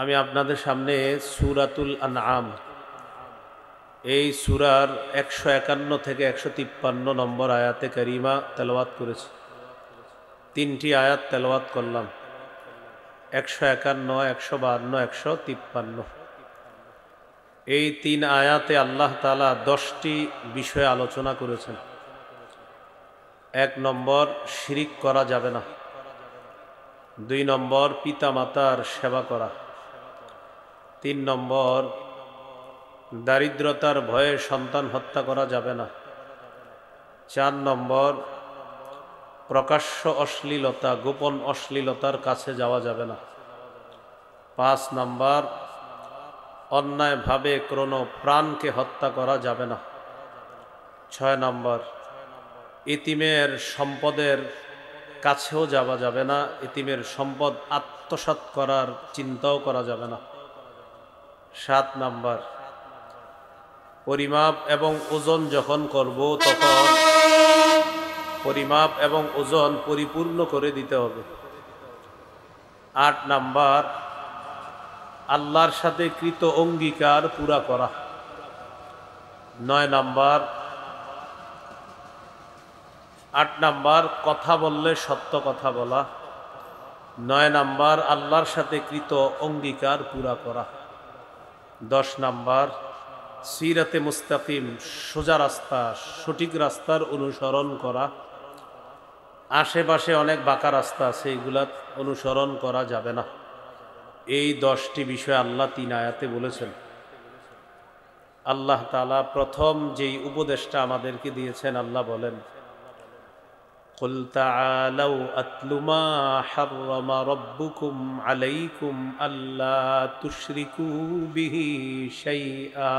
আমি আপনাদের সামনে সূরাতুল আনআম এই সূরার 151 থেকে 153 নম্বর আয়াতে কারিমা তেলাওয়াত করেছি। তিনটি আয়াত তেলাওয়াত করলাম, 151, 152, 153। এই তিন আয়াতে আল্লাহ তাআলা 10টি বিষয়ে আলোচনা করেছেন। 1 নম্বর, শিরিক করা যাবে না। 2 নম্বর, পিতা মাতার সেবা করা। 3 নম্বর, দারিদ্রতার ভয়ে সন্তান হত্যা করা যাবে না। 4 নম্বর, প্রকাশ্য অশ্লীলতা, গোপন অশ্লীলতার কাছে যাওয়া যাবে না। 5 নম্বর, অন্যায়ভাবে কোনো প্রাণকে হত্যা করা যাবে না। 6 নম্বর, ইতিমের সম্পদের কাছেও যাওয়া যাবে না, ইতিমের সম্পদ আত্মসাৎ করার চিন্তাও করা যাবে না। 7 নম্বর, পরিমাপ এবং ওজন যখন করব তখন পরিমাপ এবং ওজন পরিপূর্ণ করে দিতে হবে। 8 নম্বর, আল্লাহর সাথে কৃত অঙ্গীকার পুরা করা। 9 নম্বর, 8 নম্বর, কথা বললে সত্য কথা বলা। 9 নম্বর, আল্লাহর সাথে কৃত অঙ্গীকার পুরা করা। 10 নম্বর, সিরাতে মুস্তাকিম, সোজা রাস্তা, সঠিক রাস্তার অনুসরণ করা। আশেপাশে অনেক বাঁকা রাস্তা আছে, এগুলা অনুসরণ করা যাবে না। এই 10টি বিষয় আল্লাহ 3 আয়াতে বলেছেন। আল্লাহ তাআলা প্রথম যেই উপদেশটা আমাদেরকে দিয়েছেন, আল্লাহ বলেন, কুল তাআলাউ আতলু মা হাররামা রাব্বুকুম আলাইকুম আল্লা তুশরিকু বিহি শাইআ।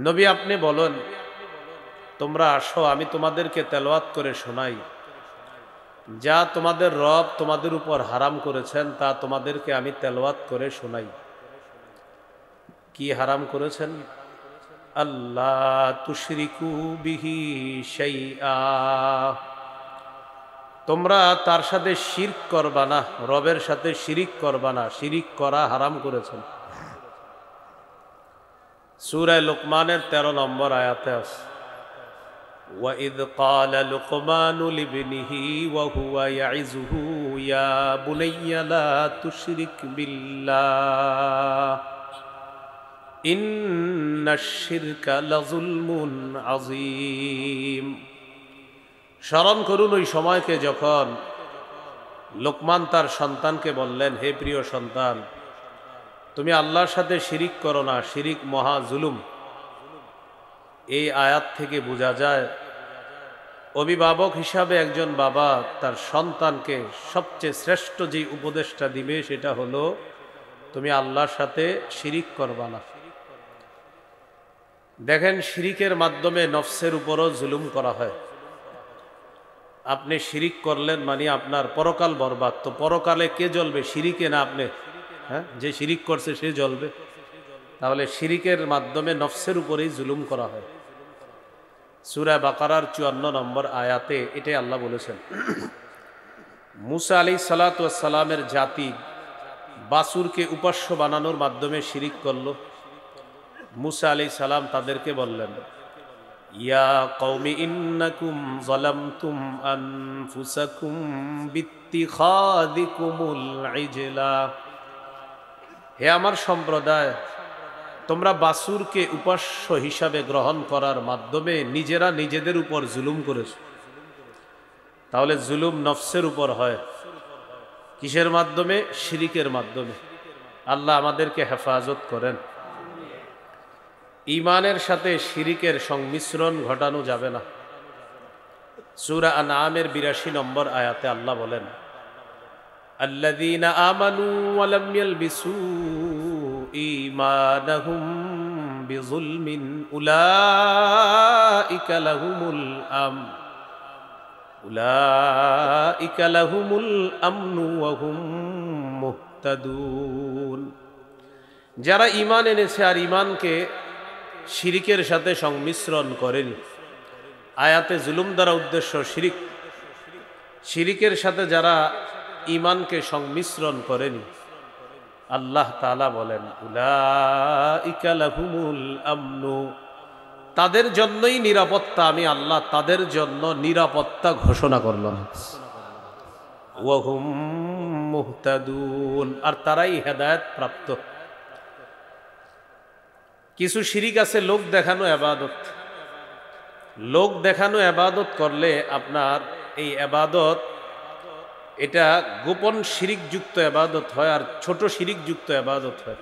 নবী, আপনি বলেন, তোমরা আসো, আমি তোমাদেরকে তেলাওয়াত করে শোনাই, যা তোমাদের রব তোমাদের উপর হারাম করেছেন তা তোমাদেরকে আমি তেলাওয়াত করে শোনাই। কি হারাম করেছেন? আল্লাহ তুশরিকু বিহি শাইআ, তোমরা তার সাথে শিরক করবা না, রবের সাথে শিরিক করবা না। শিরিক করা হারাম করেছেন। সূরা লুকমানের 13 নম্বর আয়াতে আছে, وَإِذْ قَالَ لُقْمَانُ لِابْنِهِ وَهُوَ يَعِظُهُ يَا بُنَيَّ لَا تُشْرِكْ بِاللَّهِ إِنَّ الشِّرْكَ لَظُلْمٌ عَظِيمٌ। স্মরণ করুন ওই সময়কে যখন লোকমান তার সন্তানকে বললেন, হে প্রিয় সন্তান, তুমি আল্লাহর সাথে শিরিক করো না, শিরিক মহা জুলুম। এই আয়াত থেকে বোঝা যায়, অভিভাবক হিসাবে একজন বাবা তার সন্তানকে সবচেয়ে শ্রেষ্ঠ যে উপদেশটা দিবে সেটা হলো, তুমি আল্লাহর সাথে শিরিক করবা না। দেখেন, শিরিকের মাধ্যমে নফসের উপরও জুলুম করা হয়। আপনি শিরিক করলেন মানে আপনার পরকাল বরবাদ। তো পরকালে কে জ্বলবে? শিরিকে না আপনি? হ্যাঁ, যে শিরিক করছে সে জ্বলবে। তাহলে শিরিকের মাধ্যমে নফসের উপরেই জুলুম করা হয়। সূরা বাকারার 54 নম্বর আয়াতে এটাই আল্লাহ বলেছেন। মুসা আলাইহিস সালাতু ওয়াস সালামের জাতি বাছুরকে উপাস্য বানানোর মাধ্যমে শিরিক করল। মুসা আলাইহিস সালাম তাদেরকে বললেন, ইয়া কওমি ইন্নাকুম যালামতুম আনফুসাকুম বিত্তিখাযিকুমুল ইজলা। হে আমার সম্প্রদায়, তোমরা বাছুরকে উপাস্য হিসাবে গ্রহণ করার মাধ্যমে নিজেরা নিজেদের উপর জুলুম করেছ। তাহলে জুলুম নফসের উপর হয় কিসের মাধ্যমে? শিরিকের মাধ্যমে। আল্লাহ আমাদেরকে হেফাজত করেন। ঈমানের সাথে শিরিকের সংমিশ্রণ ঘটানো যাবে না। সূরা আনআমের 82 নম্বর আয়াতে আল্লাহ বলেন, আল্লাযীনা আমানু ওয়া লাম ইয়ালবিসু ঈমানাহুম বিযুলমিন উলাইকা লাহুমুল আমনু ওয়া হুম মুহতাদুন। যারা ঈমান এনেছে আর ঈমানকে শিরিকের সাথে সংমিশ্রণ করেনি। আয়াতে জুলুম দ্বারা উদ্দেশ্য শিরিক। শিরিকের সাথে যারা ঈমানকে সংমিশ্রণ করেনি। আল্লাহ তাআলা বলেন উলাইকা লাহুমুল আমনু, তাদের জন্যই নিরাপত্তা, আমি আল্লাহ তাদের জন্য নিরাপত্তা ঘোষণা করলাম। ওয়া হুম মুহতাদুন, আর তারাই হেদায়েত প্রাপ্ত। কিছু শিরিক আছে লোক দেখানো ইবাদত। লোক দেখানো ইবাদত করলে আপনার এই ইবাদত এটা গোপন শিরিক যুক্ত ইবাদত হয়, আর ছোট শিরিক যুক্ত ইবাদত হয়।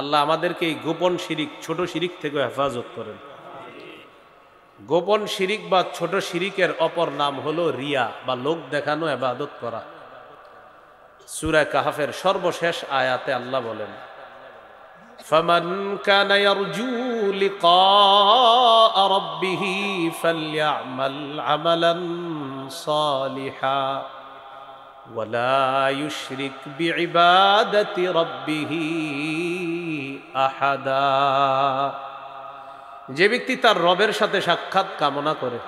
আল্লাহ আমাদেরকে এই গোপন শিরিক, ছোট শিরিক থেকে হেফাজত করেন। গোপন শিরিক বা ছোট শিরিকের অপর নাম হলো রিয়া বা লোক দেখানো ইবাদত করা। সূরা কাহফের সর্বশেষ আয়াতে আল্লাহ বলেন ফামান কানা ইয়ারজু লিকা রাব্বিহি ফালইআমাল আমালান সালিহা ওয়ালা ইউশরিক বিইবাদাতি রাব্বিহি আহাদা। যে ব্যক্তি তার রবের সাথে সাক্ষাৎ কামনা করে,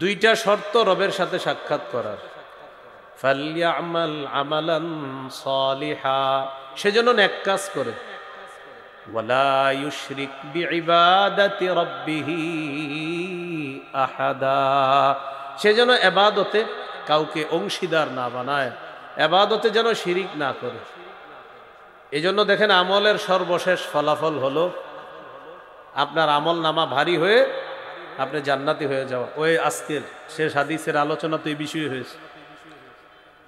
দুইটা শর্ত রবের সাথে সাক্ষাৎ করার, ফালইআমাল আমালান সালিহা, সেজন্য নেক কাজ করে, ওয়ালা ইউশরিক বিইবাদাতি রাব্বিহি আহাদা, সেজন্য ইবাদতে কাউকে অংশীদার না বানায়, ইবাদতে যেন শিরিক না করে। এজন্য দেখেন আমলের সর্বশেষ ফলাফল হলো আপনার আমল নামা ভারী হয়ে আপনি জান্নাতি হয়ে যাওয়া। ওই আজকের শেষ হাদিসের আলোচনা তো এই বিষয়ে হয়েছে।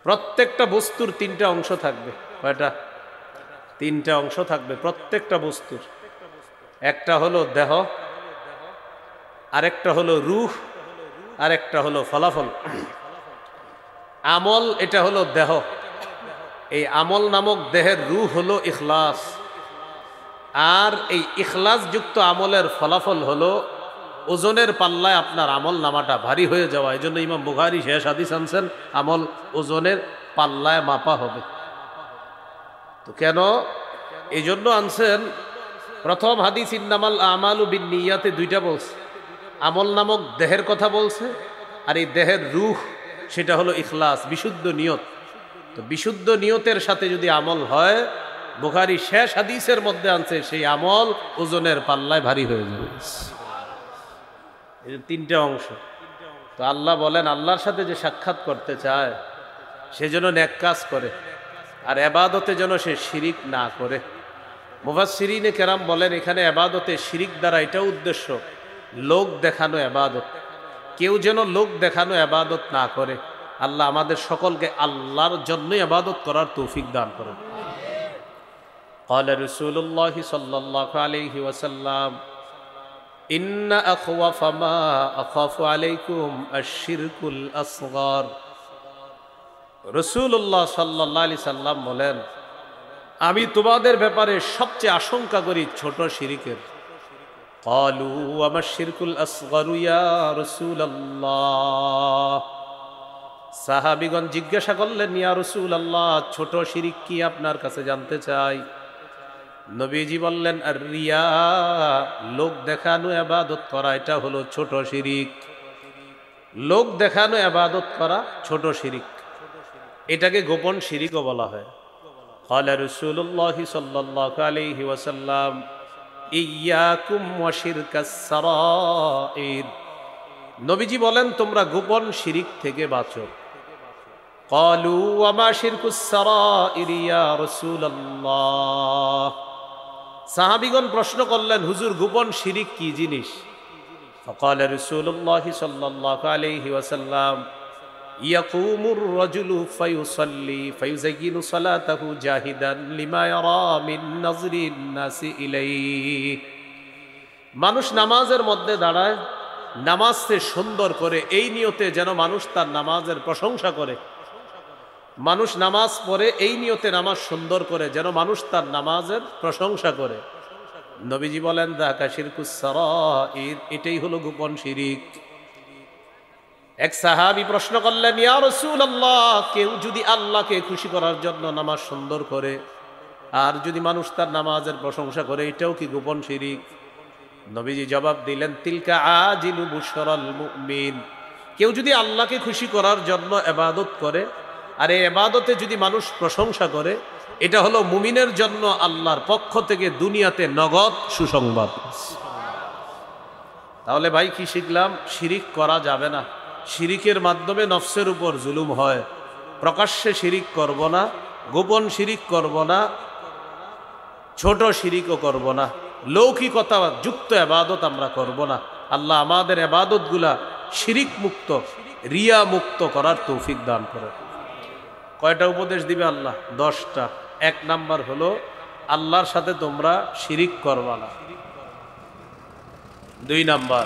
প্রত্যেকটা বস্তুর তিনটা অংশ থাকবে। কয়টা? তিনটা অংশ থাকবে প্রত্যেকটা বস্তুর। একটা হলো দেহ, আরেকটা হলো রূহ, আরেকটা হলো ফলাফল। আমল এটা হলো দেহ, এই আমল নামক দেহের রূহ হলো ইখলাস, আর এই ইখলাস যুক্ত আমলের ফলাফল হলো ওজনের পাল্লায় আপনার আমল নামাটা ভারী হয়ে যাওয়া। এই জন্য ইমাম বুখারী শেষ হাদিস আনছেন আমল ওজনের পাল্লায় মাপা হবে। তো কেন এই জন্য আনছেন? প্রথম হাদিস ইন্নামাল আমালু বিন্নিয়াতে দুইটা বলছে, আমল নামক দেহের কথা বলছে, আর এই দেহের রূহ সেটা হলো ইখলাস, বিশুদ্ধ নিয়ত। তো বিশুদ্ধ নিয়তের সাথে যদি আমল হয়, বুখারী শেষ হাদিসের মধ্যে আনছে সেই আমল ওজনের পাল্লায় ভারী হয়ে যাবে। এই তিনটা অংশ। তো আল্লাহ বলেন আল্লাহর সাথে যে সাক্ষাৎ করতে চায় সে যেন নেক কাজ করে, আর ইবাদতে যেন সে শিরিক না করে। মুফাসসিরিনে কেরাম বলেন এখানে ইবাদতে শিরিক দ্বারা এটা উদ্দেশ্য লোক দেখানো ইবাদত। কেউ যেন লোক দেখানো ইবাদত না করে। আল্লাহ আমাদের সকলকে আল্লাহর জন্য ইবাদত করার তৌফিক দান করেন। قال رسول الله صلى الله عليه وسلم إن أخوف ما أخاف عليكم الشرك الأصغر। রাসূলুল্লাহ সাল্লাল্লাহু আলাইহি সাল্লাম বলেন আমি তোমাদের ব্যাপারে সবচেয়ে আশঙ্কা করি ছোট শিরকের। ক্বালু ওয়ামা শিরকুল আসগরু ইয়া রাসূলুল্লাহ। সাহাবীগণ জিজ্ঞাসা করলেন ইয়া রাসূলুল্লাহ ছোট শিরক কি আপনার কাছে জানতে চাই। নবীজি বললেন আর রিয়া, লোক দেখানো ইবাদত করা, এটা হলো ছোট শিরক। লোক দেখানো ইবাদত করা ছোট শিরক, এটাকে গোপন শিরকও বলা হয়। ক্বালা রাসূলুল্লাহ সাল্লাল্লাহু আলাইহি ওয়াসাল্লাম ইয়াকুম ওয়া শিরকাস সারাইর। নবীজি বলেন তোমরা গোপন শিরক থেকে বাঁচো। ক্বালু ওয়া মা শিরকুস সারাইর ইয়া রাসূলুল্লাহ। সাহাবীগণ প্রশ্ন করলেন হুজুর গোপন শিরক কি জিনিস? ফাকালা রাসূলুল্লাহ সাল্লাল্লাহু আলাইহি ওয়াসাল্লাম ইয়াকুমুর রাজুলু ফায়ুসাল্লি ফায়ুযায়্যিনু সালাতাহু জাহিদান লিমা ইয়ারা মিন নাযরিন নাসি ইলাইহি। মানুষ নামাজের মধ্যে দাঁড়ায়, নামাজকে সুন্দর করে এই নিয়তে যেন মানুষ তার নামাজের প্রশংসা করে। মানুষ নামাজ পড়ে এই নিয়তে নামাজ সুন্দর করে যেন মানুষ তার নামাজের প্রশংসা করে। নবীজি বলেন যাকা শিরকুস সারাইর, এটাই হলো গোপন শিরক। এক সাহাবী প্রশ্ন করলেন ইয়া রাসূলুল্লাহ কেউ যদি আল্লাহকে খুশি করার জন্য নামাজ সুন্দর করে আর যদি মানুষ তার নামাজের প্রশংসা করে, এটাও কি গোপন শিরক? নবীজি জবাব দিলেন তিলকা আজিলু বুশরাল মুমিন কেউ যদি আল্লাহকে খুশি করার জন্য ইবাদত করে, আর এই ইবাদতে যদি মানুষ প্রশংসা করে, এটা হলো মুমিনের জন্য আল্লাহর পক্ষ থেকে দুনিয়াতে নগদ সুসংবাদ। তাহলে ভাই কি শিখলাম? শিরিক করা যাবে না। শিরিকের মাধ্যমে নফসের উপর জুলুম হয়। প্রকাশ্যে শিরিক করব না, গোপন শিরিক করব না, ছোট শিরিকও করব না, লৌকিকতা যুক্ত ইবাদত আমরা করব না। আল্লাহ আমাদের ইবাদতগুলা শিরিক মুক্ত, রিয়া মুক্ত করার তৌফিক দান করে। কয়টা উপদেশ দিবে আল্লাহ? 10টা। 1 নাম্বার হলো আল্লাহর সাথে তোমরা শিরিক করবা না। 2 নাম্বার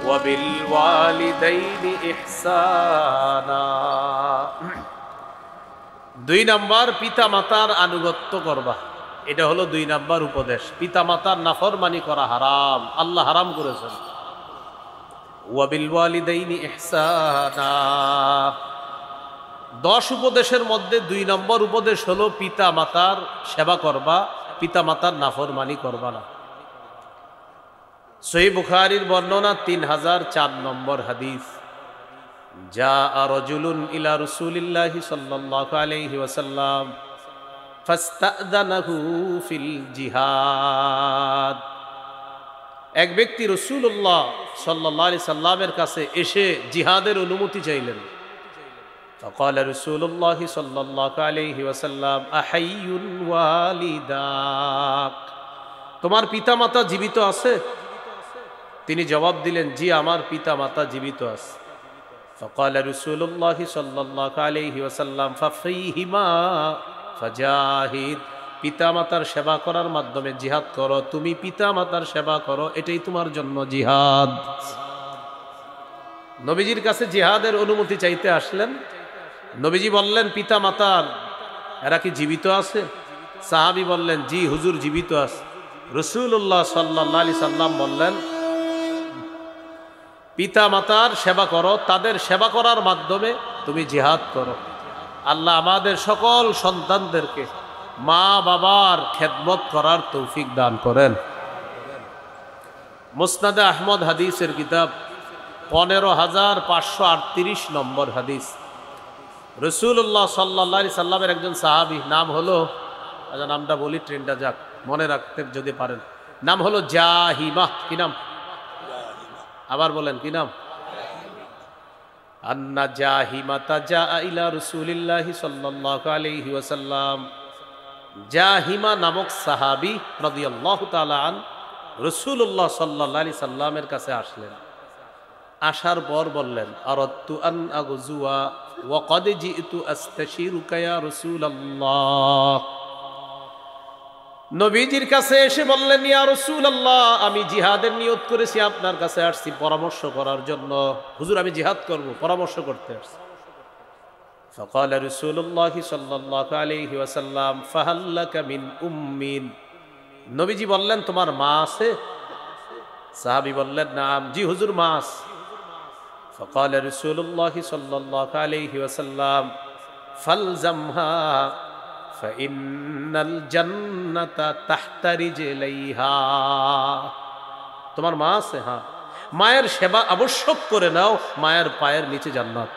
ওয়াবিল ওয়ালিদাইনি ইহসানা। 2 নাম্বার পিতা মাতার আনুগত্য করবা। এটা হলো 2 নাম্বার উপদেশ। পিতা মাতার নাফরমানি করা হারাম, আল্লাহ হারাম করেছেন। ওয়াবিল ওয়ালিদাইনি ইহসানা। 10 উপদেশের মধ্যে 2 নম্বর উপদেশ হলো পিতা মাতার সেবা করবা, পিতা মাতার নাফরমানি করবা না। সহিহ বুখারীর বর্ণনা 3004 নম্বর হাদিস। জাআ রাজুলুন ইলা রাসূলিল্লাহি সাল্লাল্লাহু আলাইহি ওয়াসাল্লাম ফাস্তাযানাহু ফিল জিহাদ। এক ব্যক্তি রাসূলুল্লাহ সাল্লাল্লাহু আলাইহি সাল্লামের কাছে এসে জিহাদের অনুমতি চাইলেন। فقال رسول الله صلى الله عليه وسلم أحي والداك। তোমার পিতা মাতা জীবিত আছে? তিনি জবাব দিলেন, জি আমার পিতা মাতা জীবিত আছে। فقال رسول الله صلى الله عليه وسلم ففيهما فجاهد। পিতা মাতার সেবা করার মাধ্যমে জিহাদ করো। তুমি পিতা মাতার সেবা করো, এটাই তোমার জন্য জিহাদ। নবীজির কাছে জিহাদের অনুমতি চাইতে আসলেন। নবীজি বললেন, পিতা মাতার এরা কি জীবিত আছে? সাহাবী বললেন, জি হুজুর জীবিত আছে। রাসূলুল্লাহ সাল্লাল্লাহু আলাইহি সাল্লাম বললেন, পিতা মাতার সেবা করো, তাদের সেবা করার মাধ্যমে তুমি জিহাদ করো। আল্লাহ আমাদের সকল সন্তানদেরকে মা বাবার খেদমত করার তৌফিক দান করেন। মুসনাদে আহমদ হাদিসের কিতাব 15538 নম্বর হাদিস। রাসূলুল্লাহ সাল্লাল্লাহু আলাইহি সাল্লামের একজন সাহাবী, নাম হলো, আচ্ছা নামটা বলি, ট্রেনটা যাক, মনে রাখতে যদি পারেন, নাম হলো জাহিমা। কি নাম? আবার বলেন, কি নাম? আন্না জাহিমাতা জাআ ইলা রাসূলিল্লাহি সাল্লাল্লাহু আলাইহি ওয়াসাল্লাম। জাহিমা নামক সাহাবী রাদিয়াল্লাহু তাআলা আন রাসূলুল্লাহ সাল্লাল্লাহু আলাইহি সাল্লামের কাছে আসলেন। আসার পর বললেন, আরাদতু আন আগজুয়া ওয়া ক্বাদ জিতু আস্তাশিরুকা ইয়া রাসূলুল্লাহ। নবীজির কাছে এসে বললেন, ইয়া রাসূলুল্লাহ, আমি জিহাদের নিয়ত করেছি, আপনার কাছে আসছি পরামর্শ করার জন্য। হুজুর আমি জিহাদ করব, পরামর্শ করতে আসছি। ফাকালা রাসূলুল্লাহ সাল্লাল্লাহু আলাইহি ওয়াসাল্লাম ফাহাল লাকা মিন উম্মিন। নবীজি বললেন, তোমার মা আছে? সাহাবী বললেন, নাম, জি হুজুর মা আছে। ফাকালা রাসূলুল্লাহ সাল্লাল্লাহু আলাইহি ওয়াসাল্লাম ফালজামহা ফাইন্নাল জান্নাতা তাহতা রিজলাইহা। তোমার মা আছে? হ্যাঁ। মায়ের সেবা আবশ্যক করে নাও, মায়ের পায়ের নিচে জান্নাত।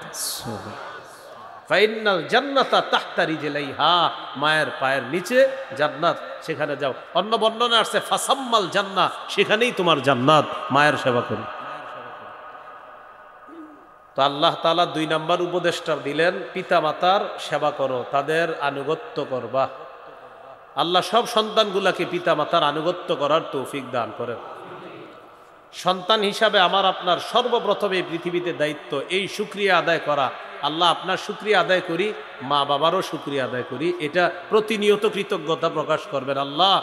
ফাইন্নাল জান্নাতা তাহতা রিজলাইহা, মায়ের পায়ের নিচে জান্নাত, সেখানে যাও। অন্য বর্ণনা আসছে ফাসাম্মাল জান্নাহ, সেখানেই তোমার জান্নাত, মায়ের সেবা করো। তো আল্লাহ তাআলা 2 নম্বর উপদেশটা দিলেন, পিতা মাতার সেবা করো, তাদের আনুগত্য করবা। আল্লাহ সব সন্তানগুলাকে পিতা মাতার আনুগত্য করার তৌফিক দান করেন। সন্তান হিসাবে আমার আপনার সর্বপ্রথম এই পৃথিবীতে দায়িত্ব এই শুকরিয়া আদায় করা। আল্লাহ আপনার শুকরিয়া আদায় করি, মা বাবারও শুকরিয়া আদায় করি, এটা প্রতিনিয়ত কৃতজ্ঞতা প্রকাশ করবেন। আল্লাহ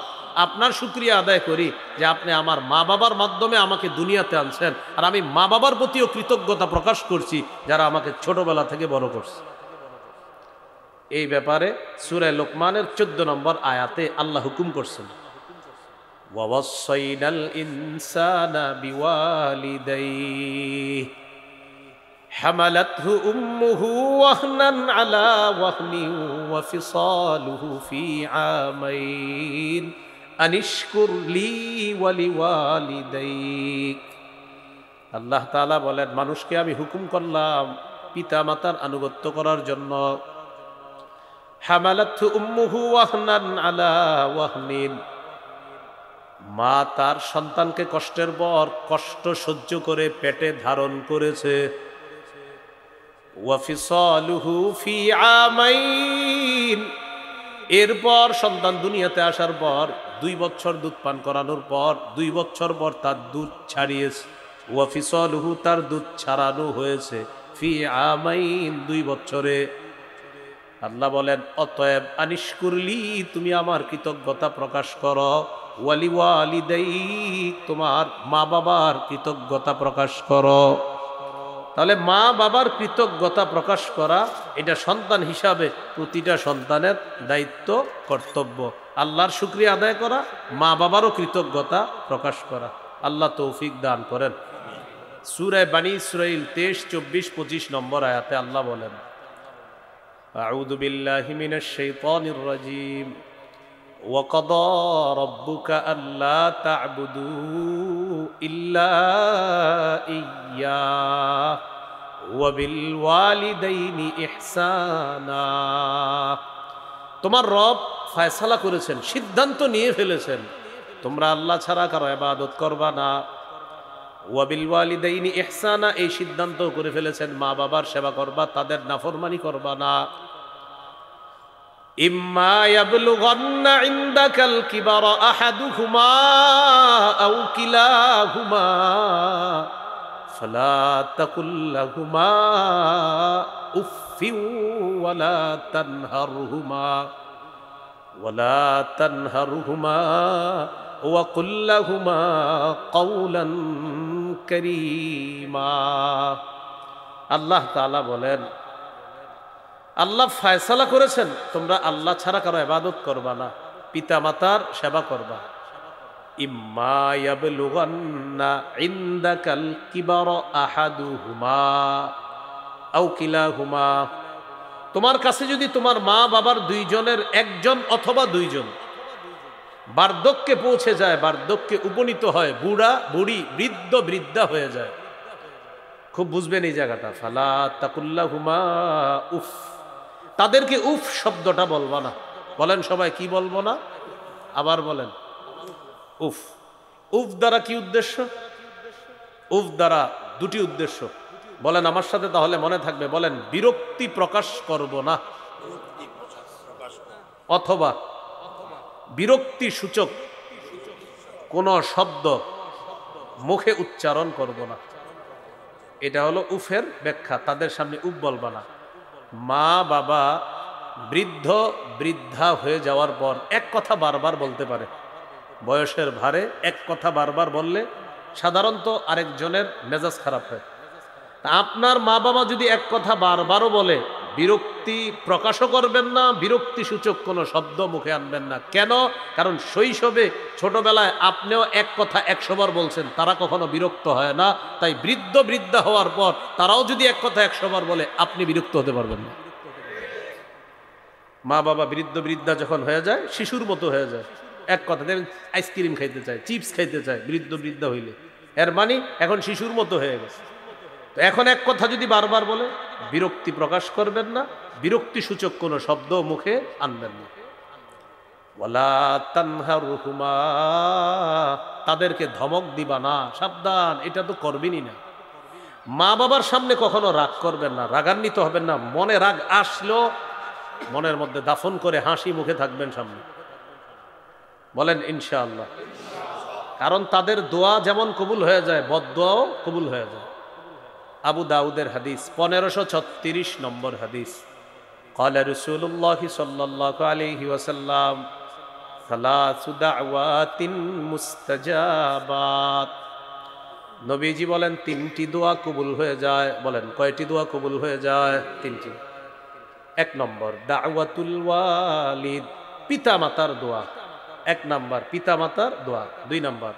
আপনার শুকরিয়া আদায় করি যে আপনি আমার মা বাবার মাধ্যমে আমাকে দুনিয়াতে আনছেন, আর আমি মা বাবার প্রতিও কৃতজ্ঞতা প্রকাশ করছি যারা আমাকে ছোটবেলা থেকে বড় করছে। এই ব্যাপারে সূরা লোকমানের 14 নম্বর আয়াতে আল্লাহ হুকুম করছেন, ওয়াওয়াসাইনাল ইনসানা বিওয়ালিদাইহি হামালাতহু উম্মুহু ওয়াহনান আলা ওয়াহনিন ওয়া ফিসালুহু ফি আমাইন আনিশকুর লি ওয়া লিওয়ালিদাইক। আল্লাহ তাআলা বলেন, মানুষকে আমি হুকুম করলাম পিতা মাতার আনুগত্য করার জন্য। হামালাতহু উম্মুহু ওয়াহনান আলা ওয়াহনিন, মা তার সন্তানকে কষ্টের পর কষ্ট সহ্য করে পেটে ধারণ করেছে। ওয়া ফিসালুহু ফি আমাইন, এরপর সন্তান দুনিয়াতে আসার পর 2 বছর দুধ পান করানোর পর 2 বছর পর তার দুধ ছাড়িয়েছে। ওয়া ফিসালুহু, তার দুধ ছাড়ানো হয়েছে ফি আমাইন, 2 বছরে। আল্লাহ বলেন, অতএব আনিশকুরলি, তুমি আমার কৃতজ্ঞতা প্রকাশ করো। ওয়ালি ওয়ালিদাইক, তোমার মা বাবার কৃতজ্ঞতা প্রকাশ করো। তাহলে মা বাবার কৃতজ্ঞতা প্রকাশ করা এটা সন্তান হিসাবে প্রতিটা সন্তানের দায়িত্ব, কর্তব্য। আল্লাহর শুকরিয়া আদায় করা, মা বাবারও কৃতজ্ঞতা প্রকাশ করা। আল্লাহ তৌফিক দান করেন। সূরা বানী ইসরাঈল 23, 24, 25 নম্বর আয়াতে আল্লাহ বলেন, আউযু বিল্লাহি মিনাশ শাইতানির রাজীম। ওয়াকাদা রাব্বুকা আল্লা তা'বুদু ইল্লা ইয়্যাহ ওয়া বিল ওয়ালিদাইনি ইহসানা। তোমার রব ফয়সালা করেছেন, সিদ্ধান্ত নিয়ে ফেলেছেন, তোমরা আল্লাহ ছাড়া কারো ইবাদত করবা না। ওয়া বিল ওয়ালিদাইনি ইহসানা, এই সিদ্ধান্ত করে ফেলেছেন মা বাবার সেবা করবা, তাদের নাফরমানি করবা না। ইম্মা ইয়াবলুগান্না ইনদাকাল কিবারা আহাদুহুমা আও কিলাহুমা ফালা তাকুল লাহুমা উফফিন ওয়ালা তানহারহুমা ওয়া কুল লাহুমা কাওলান কারীমা। আল্লাহ তাআলা বলেন, আল্লাহ ফয়সালা করেছেন তোমরা আল্লাহ ছাড়া কারো ইবাদত করবা না, পিতা মাতার সেবা করবা। ইম্মা ইয়াবলুগান্না ইনদাকাল কিবারা আহাদুহুমা আও কিলাহুমা, তোমার কাছে যদি তোমার মা বাবার 2 জনের একজন অথবা 2 জন বার্ধক্যে পৌঁছে যায়, বার্ধক্যে উপনীত হয়, বুড়া বুড়ি বৃদ্ধ বৃদ্ধা হয়ে যায়, খুব বুঝবেন এই জায়গাটা। ফালা তাকুল্লাহুমা উফ, তাদেরকে উফ শব্দটা বলবো না। বলেন সবাই, কি বলবো না? আবার বলেন, উফ। উফ দ্বারা কি উদ্দেশ্য? উফ দ্বারা 2টি উদ্দেশ্য। বলেন আমার সাথে, তাহলে মনে থাকবে। বলেন, বিরক্তি প্রকাশ করব না, অথবা বিরক্তি সূচক কোন শব্দ মুখে উচ্চারণ করব না। এটা হলো উফের ব্যাখ্যা। তাদের সামনে উফ বলবা না। মা বাবা বৃদ্ধ বৃদ্ধা হয়ে যাওয়ার পর এক কথা বারবার বলতে পারে, বয়সের ভারে এক কথা বারবার বললে সাধারণত আরেকজনের মেজাজ খারাপ হয়। আপনার মা বাবা যদি এক কথা বারবারও বলে, বিরক্তি প্রকাশও করবেন না, বিরক্তি সূচক কোনো শব্দ মুখে আনবেন না। কেন? কারণ শৈশবে ছোটবেলায় আপনিও এক কথা 100 বার বলছেন, তারা কখনো বিরক্ত হয় না। তাই বৃদ্ধ বৃদ্ধা হওয়ার পর তারাও যদি এক কথা 100 বার বলে, আপনি বিরক্ত হতে পারবেন না। মা বাবা বৃদ্ধ বৃদ্ধা যখন হয়ে যায়, শিশুর মতো হয়ে যায়, এক কথা দেখবেন আইসক্রিম খাইতে চায়, চিপস খাইতে চায় বৃদ্ধ বৃদ্ধা হইলে, এর মানে এখন শিশুর মতো হয়ে গেছে। তো এখন এক কথা যদি বারবার বলে, বিরক্তি প্রকাশ করবেন না, বিরক্তি সূচক কোনো শব্দ মুখে আনবেন না। ওয়ালা তানহারহুমা, তাদেরকে ধমক দিবা না, সাবধান, এটা তো করবেনই না। মা বাবার সামনে কখনো রাগ করবেন না, রাগান্বিত হবেন না। মনে রাগ আসলো মনের মধ্যে দাফন করে হাসি মুখে থাকবেন সামনে। বলেন ইনশাআল্লাহ। কারণ তাদের দোয়া যেমন কবুল হয়ে যায়, বদদোয়াও কবুল হয়ে যায়। আবু দাউদের হাদিস, 1536 নম্বর হাদিস। ক্বালা রাসূলুল্লাহ সাল্লাল্লাহু আলাইহি ওয়াসাল্লাম, সালাসু দাওয়াতিন মুস্তাজাবাত। নবীজি বলেন 3টি দোয়া কবুল হয়ে যায়। বলেন কয়টি দোয়া কবুল হয়ে যায়? 3টি। 1 নম্বর দাওয়াতুল ওয়ালিদ, পিতা মাতার দোয়া। 1 নম্বর পিতা মাতার দোয়া। 2 নম্বর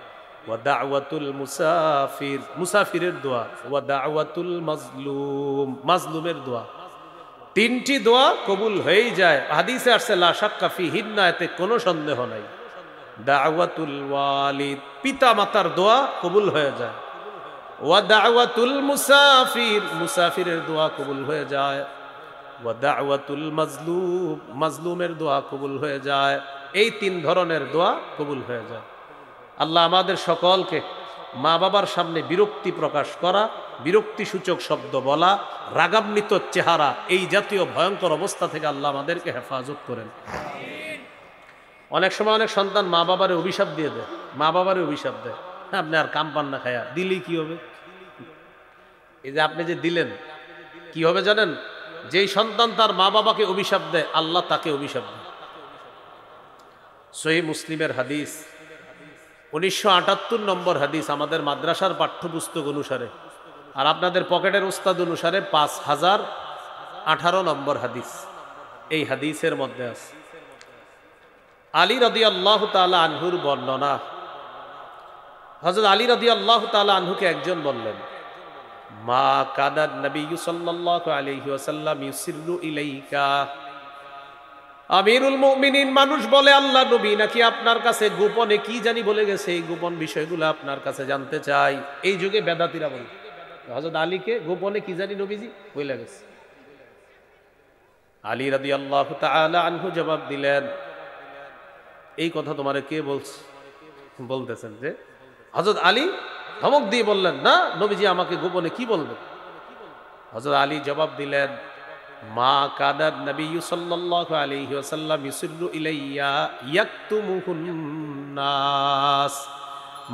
ওয়া দাওয়াতুল মুসাফির, মুসাফিরের দোয়া। ওয়া দাওয়াতুল মাজলুম, মাজলুমের দোয়া। 3টি দোয়া কবুল হয়েই যায়। হাদিসে আসছে লা শাক্কা ফিহিন্না, এতে কোনো সন্দেহ নাই। দাওয়াতুল ওয়ালিদ, পিতা মাতার দোয়া কবুল হয়ে যায়। ওয়া দাওয়াতুল মুসাফির, মুসাফিরের দোয়া কবুল হয়ে যায়। ওয়া দাওয়াতুল মাজলুম, মাজলুমের দোয়া কবুল হয়ে যায়। এই 3 ধরনের দোয়া কবুল হয়ে যায়। আল্লাহ আমাদের সকলকে মা বাবার সামনে বিরক্তি প্রকাশ করা, বিরক্তি সূচক শব্দ বলা, রাগান্বিত চেহারা, এই জাতীয় ভয়ঙ্কর অবস্থা থেকে আল্লাহ আমাদেরকে হেফাজত করেন। অনেক সময় অনেক সন্তান মা বাবারে অভিশাপ দিয়ে দেয়, মা বাবারে অভিশাপ দেয়, আপনি আর কাম পান না, খায়া দিলেই কি হবে? এই যে আপনি যে দিলেন, কি হবে জানেন? যেই সন্তান তার মা বাবাকে অভিশাপ দেয়, আল্লাহ তাকে অভিশাপ দেয়। সহিহ মুসলিমের হাদিস, 1978 নম্বর হাদিস আমাদের মাদ্রাসার পাঠ্যপুস্তক অনুসারে, আর আপনাদের পকেটের উস্তাদ অনুসারে 5018 নম্বর হাদিস। এই হাদিসের মধ্যে আছে আলী রাদিয়াল্লাহু তাআলা আনহুর বর্ণনা। হযরত আলী রাদিয়াল্লাহু তাআলা আনহুকে একজন বললেন, মা কানা নবী সাল্লাল্লাহু আলাইহি ওয়াসাল্লাম ইউসিরু ইলাইকা। আমিরুল মুমিনিন মানুষ বলে, আল্লাহ নবী নাকি আপনার কাছে গোপনে কি জানি বলে গেছে, এই গোপন বিষয়গুলো আপনার কাছে জানতে চাই। এই যুগে বেদাতীরা বলে হযরত আলীকে গোপনে কি জানি নবীজি বলে গেছে। আলী রাদিয়াল্লাহু তাআলা আনহু জবাব দিলেন, এই কথা তোমারে কে বলছে? বলতেছেন যে হযরত আলী ধমক দিয়ে বললেন, না নবীজি আমাকে গোপনে কি বলবেন? হযরত আলী জবাব দিলেন, মা কানা নবী সাল্লাল্লাহু আলাইহি ওয়াসাল্লাম ইউসিরু ইলাইয়া ইয়াকতুমুহুন নাস।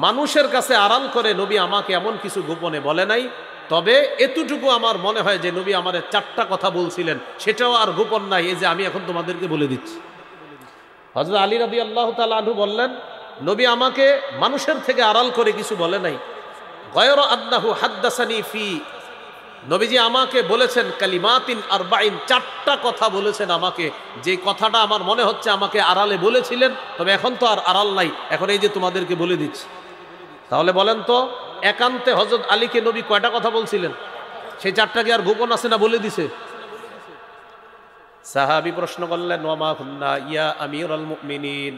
মানুষের কাছে আড়াল করে নবী আমাকে এমন কিছু গোপনে বলে নাই, তবে এতটুকু আমার মনে হয় যে নবী আমারে 4টা কথা বলছিলেন, সেটাও আর গোপন নাই, এই যে আমি এখন তোমাদেরকে বলে দিচ্ছি। হযরত আলী রাদিয়াল্লাহু তাআলা আনহু বললেন, নবী আমাকে মানুষের থেকে আড়াল করে কিছু বলে নাই। গায়রা আন্নাহু হাদ্দাসানি ফি, নবীজি আমাকে বলেছেন কালিমাতিন আরবাইন, 4টা কথা বলেছেন আমাকে, যে কথাটা আমার মনে হচ্ছে আমাকে আড়ালে বলেছিলেন, তবে এখন তো আর আড়াল নাই, এখন এই যে তোমাদেরকে বলে দিচ্ছি। তাহলে বলেন তো, একান্তে হযরত আলীকে নবী কয়টা কথা বলছিলেন? সেই 4টা কি আর গোপন আছে না বলে দিছে? সাহাবী প্রশ্ন করলেন, ওয়ামা হুন্না ইয়া আমিরুল মুমিনিন।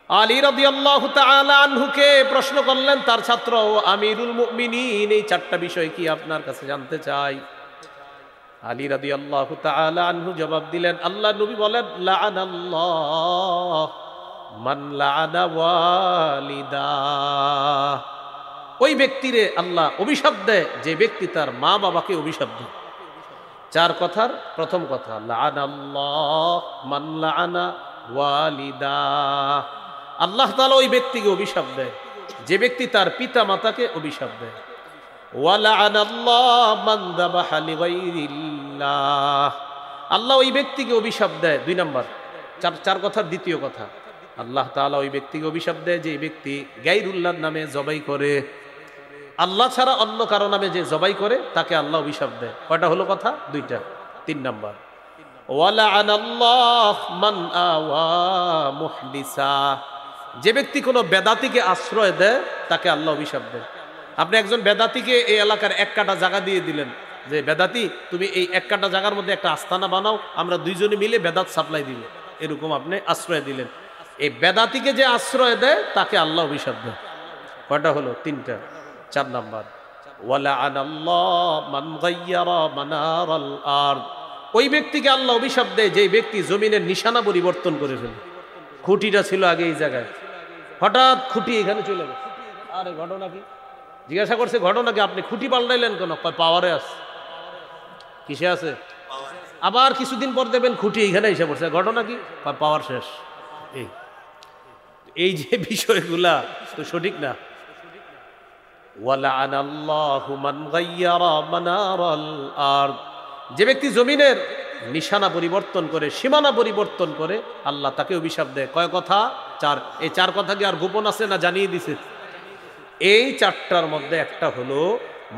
আলী রাদিয়াল্লাহু তাআলা আনহুকে প্রশ্ন করলেন তার ছাত্র, ও আমিরুল মুমিনিন, এই 4টা বিষয় কি আপনার কাছে জানতে চাই? আলী রাদিয়াল্লাহু তাআলা আনহু জবাব দিলেন, আল্লাহ নবী বলেন, লাআনাল্লাহ মান লাআনা ওয়ালিদা। ওই ব্যক্তিরে আল্লাহ অভিশাপ দেয় যে ব্যক্তি তার মা বাবাকে অভিশাপ দেয়। 4 কথার প্রথম কথা, লাআনাল্লাহ মান লাআনা ওয়ালিদা। আল্লাহ তাআলা ওই ব্যক্তিকে অভিশাপ দেয় যে ব্যক্তি তার পিতা মাতাকে অভিশাপ দেয়। ওয়া লাআনাল্লাহ মান যাবাহা লিগাইরিল্লাহ। আল্লাহ ওই ব্যক্তিকে অভিশাপ দেয়। 2 নাম্বার, 4 কথার দ্বিতীয় কথা, আল্লাহ তাআলা ওই ব্যক্তিকে অভিশাপ দেয় যে ব্যক্তি গায়রুল্লাহর নামে জবাই করে, আল্লাহ ছাড়া অন্য কারো নামে যে জবাই করে তাকে আল্লাহ অভিশাপ দেয়। কয়টা হলো কথা? 2টা। 3 নাম্বার, ওয়া লাআনাল্লাহ মান আওয়া মুহদিসা। যে ব্যক্তি কোনো বেদাতিকে আশ্রয় দেয় তাকে আল্লাহ অভিশাপ দেয়। আপনি একজন বেদাতিকে এই এলাকার 1 কাঠা জায়গা দিয়ে দিলেন, যে বেদাতি তুমি এই 1 কাঠা জায়গার মধ্যে একটা আস্তানা বানাও, আমরা 2 জনে মিলে বেদাত সাপ্লাই দিব, এরকম আপনি আশ্রয় দিলেন। এই বেদাতিকে যে আশ্রয় দেয় তাকে আল্লাহ অভিশাপ দেয়। কয়টা হলো? 3টা। 4 নাম্বার, ওয়া লাআনাল্লাহ মান গায়্যারা মানারাল আরদ। ওই ব্যক্তিকে আল্লাহ অভিশাপ দেয় যে ব্যক্তি জমিনের নিশানা পরিবর্তন করে ফেলে। খুঁটিটা ছিল আগে এই জায়গায়, হঠাৎ খুঁটি এখানে চলে গেছে। আরে ঘটনা কি? জিজ্ঞাসা করছে ঘটনা কি? আপনি খুঁটি পাল্টাইলেন কেন? পাওয়ারে আছে। কিসে আছে? আবার কিছুদিন পর দেবেন খুঁটি এখানে এসে পড়ছে। ঘটনা কি? পাওয়ার শেষ। এই যে বিষয়গুলা তো সঠিক না। ওয়ালাআনাল্লাহু মান গায়্যারা মানারাল আরদ। যে ব্যক্তি জমিনের নিশানা পরিবর্তন করে, সীমানা পরিবর্তন করে, আল্লাহ তাকে অভিশাপ দেয়। কয় কথা? 4। এই 4 কথা কি আর গোপন আছে না জানিয়ে দিছে? এই 4টার মধ্যে একটা হলো,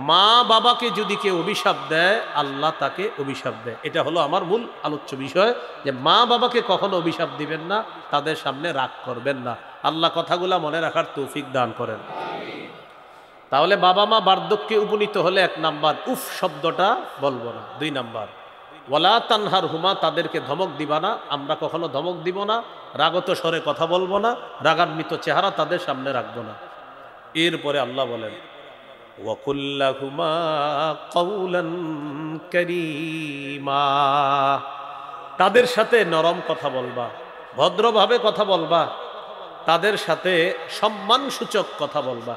মা বাবাকে যদি কেউ অভিশাপ দেয় আল্লাহ তাকে অভিশাপ দেয়। এটা হলো আমার মূল আলোচ্য বিষয়, যে মা বাবাকে কখনো অভিশাপ দিবেন না, তাদের সামনে রাগ করবেন না। আল্লাহ কথাগুলা মনে রাখার তৌফিক দান করেন। তাহলে বাবা মা বার্ধক্যে উপনীত হলে 1 নাম্বার, উফ শব্দটা বলবো না। 2 নাম্বার, ওয়ালা তানহার হুমা, তাদেরকে ধমক দিবা না। আমরা কখনো ধমক দিব না, রাগত স্বরে কথা বলবো না, রাগান্বিত চেহারা তাদের সামনে রাখবো না। এরপরে আল্লাহ বলেন, ওয়াকুল লাহুমা কাওলান কারীমা, তাদের সাথে নরম কথা বলবা, ভদ্রভাবে কথা বলবা, তাদের সাথে সম্মানসূচক কথা বলবা।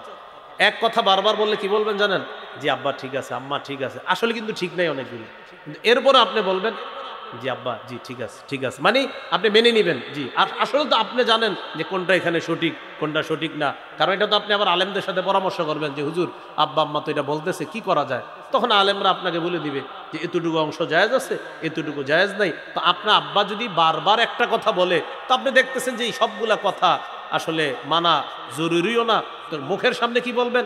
এক কথা বারবার বললে কি বলবেন জানেন? জি আব্বা ঠিক আছে, আম্মা ঠিক আছে, আসলে কিন্তু ঠিক নাই অনেকগুলো, কিন্তু এরপরে আপনি বলবেন জি আব্বা জি ঠিক আছে ঠিক আছে, মানে আপনি মেনে নেবেন জি। আর আসলে তো আপনি জানেন যে কোনটা এখানে সঠিক কোনটা সঠিক না, কারণ এটা তো আপনি আবার আলেমদের সাথে পরামর্শ করবেন যে হুজুর আব্বা আম্মা তো এটা বলতেছে, কি করা যায়? তখন আলেমরা আপনাকে বলে দিবে যে এতটুকু অংশ জায়েজ আছে, এতটুকু জায়েজ নাই। তো আপনার আব্বা যদি বারবার একটা কথা বলে, তো আপনি দেখতেছেন যে এই সবগুলা কথা আসলে মানা জরুরিও না, তোর মুখের সামনে কি বলবেন?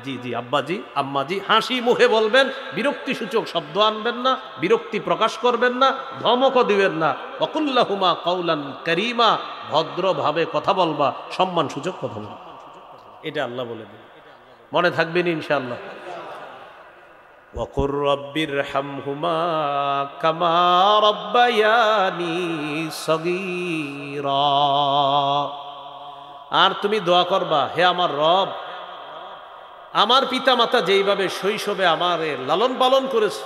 জি জি আব্বাজি আম্মাজি, হাসি মুখে বলবেন, বিরক্তিসূচক শব্দ আনবেন না, বিরক্তি প্রকাশ করবেন না, ধমকও দিবেন না। ওয়াকুল্লাহুমা কাওলান কারীমা, ভদ্রভাবে কথা বলবা, সম্মানসূচক কথা বলবা, এটা আল্লাহ বলে দেন। মনে থাকবেন ইনশাআল্লাহ। ওয়াকুর রব্বিরহামহুমা কামা রাব্বায়ানি সগীরা, আর তুমি দোয়া করবা, হে আমার রব, আমার পিতা মাতা যেইভাবে শৈশবে আমার লালন পালন করেছে,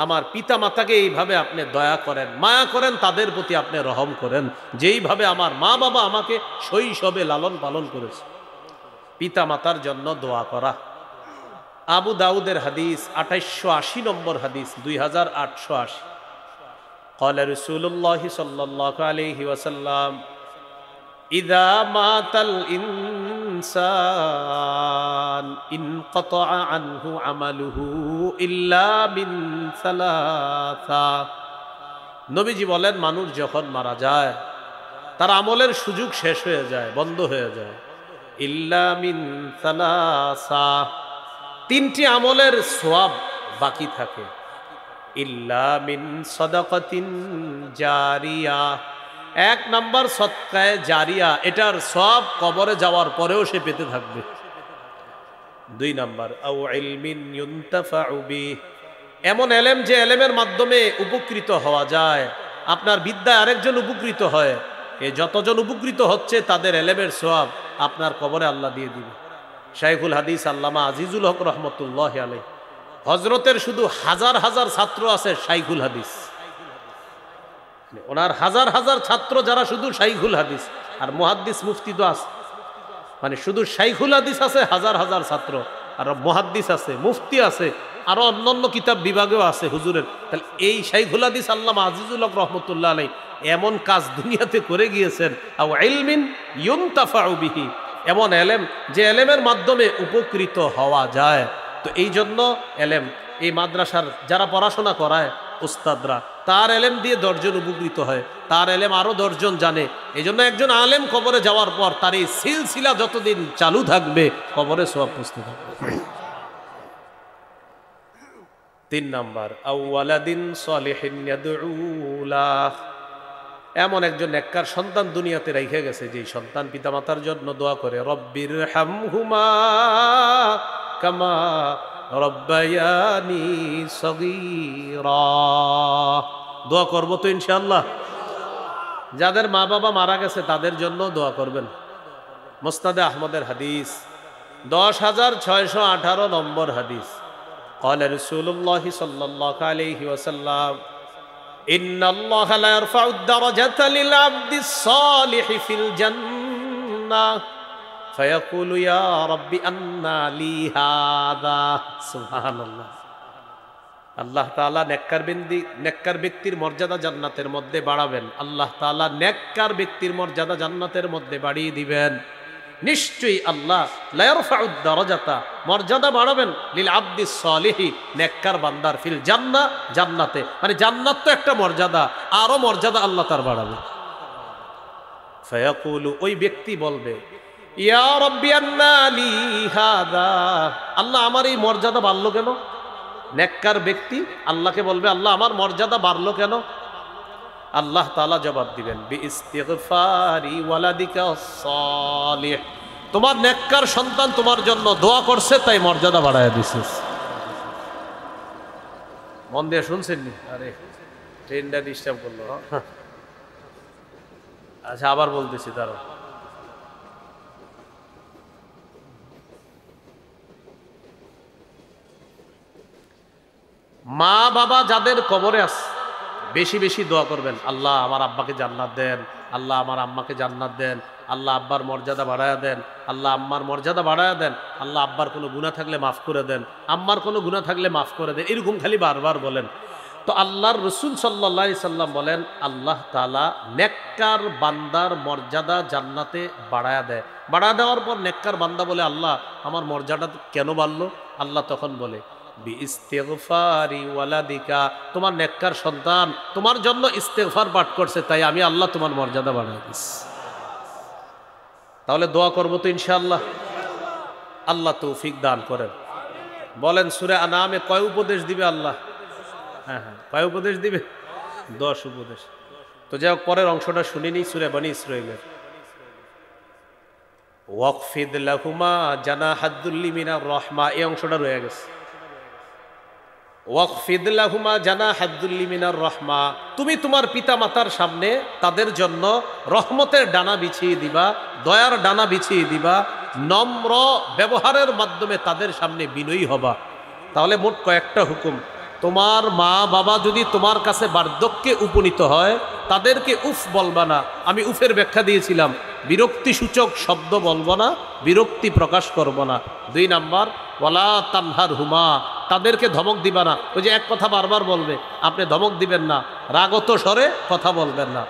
আমার পিতা মাতাকে এইভাবে আপনি দয়া করেন, মায়া করেন, তাদের প্রতি আপনি রহম করেন, যেইভাবে আমার মা বাবা আমাকে শৈশবে লালন পালন করেছে। পিতা মাতার জন্য দোয়া করা। আবু দাউদের হাদিস 2880 নম্বর হাদিস, 2880। قال رسول الله صلى الله عليه وسلم إذا مات الإنسان انقطع عنه عمله إلا من ثلاثة। নবীজি বলেন মানুষ যখন মারা যায় তার আমলের সুযোগ শেষ হয়ে যায়, বন্ধ হয়ে যায়। ইল্লা মিন সালাসা, তিনটি আমলের সওয়াব বাকি থাকে। ইল্লা মিন সাদাকাতিন জারিয়া, এক নাম্বার সদকায়ে জারিয়া, এটার সওয়াব কবরে যাওয়ার পরেও সে পেতে থাকবে। দুই নাম্বার আও ইলমিন ইউনতাফাউ বিহি, এমন এলেম যে এলেমের মাধ্যমে উপকৃত হওয়া যায়, আপনার বিদ্যায় আরেকজন উপকৃত হয়, এই যতজন উপকৃত হচ্ছে তাদের এলেমের সওয়াব আপনার কবরে আল্লাহ দিয়ে দিবে। শাইখুল হাদিস আল্লামা আজিজুল হক রহমতুল্লাহ আলাইহি, হযরতের শুধু হাজার হাজার ছাত্র আছে শাইখুল হাদিস, ওনার হাজার হাজার ছাত্র যারা শুধু শাইখুল হাদিস, আর মুহাদ্দিস মুফতি তো আছে, মানে শুধু শাইখুল হাদিস আছে হাজার হাজার ছাত্র, আর মুহাদ্দিস আছে, মুফতি আছে, আরো অন্যান্য কিতাব বিভাগেও আছে হুজুরের। তাহলে এই শাইখুল হাদিস আল্লামা আজিজুল হক রহমতুল্লাহ আলাইহি এমন কাজ দুনিয়াতে করে গিয়েছেন। আও ইলমিন ইউনতাফাউ বিহি, এমন এলেম যে এলেমের মাধ্যমে উপকৃত হওয়া যায়। তো এই জন্য এলেম, এই মাদ্রাসার যারা পড়াশোনা করায় উস্তাদরা, তার এলেম দিয়ে 10 জন উপকৃত হয়, তার এলেম আরো 10 জন জানে। এই জন্য একজন আলেম কবরে যাওয়ার পর তার এই সিলসিলা যতদিন চালু থাকবে কবরে সওয়াব পৌঁছতে থাকবে। 3 নাম্বার আওয়ালাদিন সলিহিন ইয়াদউ লাহ, এমন একজন নেককার সন্তান দুনিয়াতে রেখে গেছে যে সন্তান পিতামাতার জন্য দোয়া করে, রব্বির হামহুমা কামা রব্বায়ানি সগীরা। দোয়া করব তো ইনশাআল্লাহ। যাদের মা বাবা মারা গেছে তাদের জন্য দোয়া করবেন। মুসনাদে আহমদের হাদিস 10618 নম্বর হাদিস। قال رسول الله صلى الله عليه وسلم إن الله لا يرفع الدرجة للعبد الصالح في الجنة فيقول يا رب أنى لي هذا। سبحان الله। আল্লাহ তাআলা নেককার ব্যক্তির মর্যাদা জান্নাতের মধ্যে বাড়াবেন। আল্লাহ তাআলা নেককার ব্যক্তির মর্যাদা জান্নাতের মধ্যে বাড়িয়ে দিবেন। নিশ্চয়ই আল্লাহ লা ইয়ারফাউদ দারাজাতা, মর্যাদা বাড়াবেন, লিল আবদিস সালিহি, নেককার বান্দার, ফিল জান্নাহ, জান্নাতে। মানে জান্নাত তো একটা মর্যাদা, আরো মর্যাদা আল্লাহ তার বাড়াবে। ফায়াকুলু, ওই ব্যক্তি বলবে, ইয়া রাব্বি আন্না লি হাদা, আল্লাহ আমার এই মর্যাদা বাড়লো কেন? নেককার ব্যক্তি আল্লাহকে বলবে, আল্লাহ আমার মর্যাদা বাড়লো কেন? আল্লাহ তাআলা জবাব দিবেন, বিইস্তিগফারি ওয়ালাদিকা সালিহ, তোমার নেককার সন্তান তোমার জন্য দোয়া করছে তাই মর্যাদা বাড়ায় দিছিস। মন দিয়ে শুনছেন নি? আরে ট্রেনটা ডিস্টার্ব করলো। আচ্ছা আবার বলতেছি, দাঁড়াও। মা বাবা যাদের কবরে আছে বেশি বেশি দোয়া করবেন, আল্লাহ আমার আব্বাকে জান্নাত দেন, আল্লাহ আমার আম্মাকে জান্নাত দেন, আল্লাহ আব্বার মর্যাদা বাড়ায়া দেন, আল্লাহ আম্মার মর্যাদা বাড়ায়া দেন, আল্লাহ আব্বার কোনো গুনাহ থাকলে মাফ করে দেন, আম্মার কোনো গুনাহ থাকলে মাফ করে দেন, এরকম খালি বারবার বলেন। তো আল্লাহর রসুল সাল্লাল্লাহু আলাইহি সাল্লাম বলেন আল্লাহ তাআলা নেককার বান্দার মর্যাদা জান্নাতে বাড়ায়া দেয়। বাড়ায়া দেওয়ার পর নেককার বান্দা বলে, আল্লাহ আমার মর্যাদা কেন বাড়লো? আল্লাহ তখন বলে, বিইস্তিগফারি ওয়ালাদিকা, তোমার নেককার সন্তান তোমার জন্য ইস্তেগফার পাঠ করছে, তাই আমি আল্লাহ তোমার মর্যাদা বাড়ায় দিচ্ছি। তাহলে দোয়া করবো তো ইনশাআল্লাহ। আল্লাহ তৌফিক দান করেন। বলেন সূরা আনামে কয় উপদেশ দিবে আল্লাহ? হ্যাঁ, কয় উপদেশ দিবে? 10 উপদেশ। তো যাই হোক, পরের অংশটা শুনিনি, সূরা বনী ইসরাঈলের। ওয়াকফিদ লাহুমা জানাহাদ যুল্লি মিনার রাহমা, এই অংশটা রয়ে গেছে। ওয়াকফিদ লাহুমা জানাহাদ যুল্লি মিনার রাহমা, তুমি তোমার পিতা মাতার সামনে তাদের জন্য রহমতের ডানা বিছিয়ে দিবা, দয়ার ডানা বিছিয়ে দিবা, নম্র ব্যবহারের মাধ্যমে তাদের সামনে বিনয়ী হবা। তাহলে মোট কয়েকটা হুকুম। তোমার মা বাবা যদি তোমার কাছে বার্ধক্যে উপনীত হয়, তাদেরকে উফ বলবা না। আমি উফের ব্যাখ্যা দিয়েছিলাম, বিরক্তিসূচক শব্দ বলবো না, বিরক্তি প্রকাশ করব না। 2 নাম্বার, ওয়ালা তানহার হুমা, তাদেরকে ধমক দিবা না। ওই যে এক কথা বারবার বলবে, আপনি ধমক দিবেন না, রাগত স্বরে কথা বলবেন না।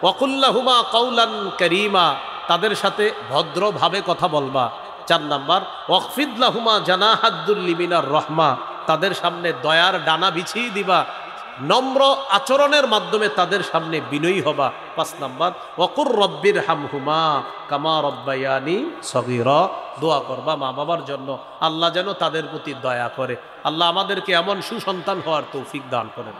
ওয়াকুল্লাহুমা কাউলান কারীমা, তাদের সাথে ভদ্রভাবে কথা বলবা। 4 নাম্বার, ওয়াকফিদ লাহুমা জানাহাদ যুল্লি মিনার রাহমা, তাদের সামনে দয়ার ডানা বিছিয়ে দিবা, নম্র আচরণের মাধ্যমে তাদের সামনে বিনয়ী হবা। 5 নাম্বার, ওয়াকুর রব্বির হামহুমা কামা রব্বায়ানি সগীরা, দোয়া করবা মা বাবার জন্য, আল্লাহ যেন তাদের প্রতি দয়া করে। আল্লাহ আমাদেরকে এমন সুসন্তান হওয়ার তৌফিক দান করেন।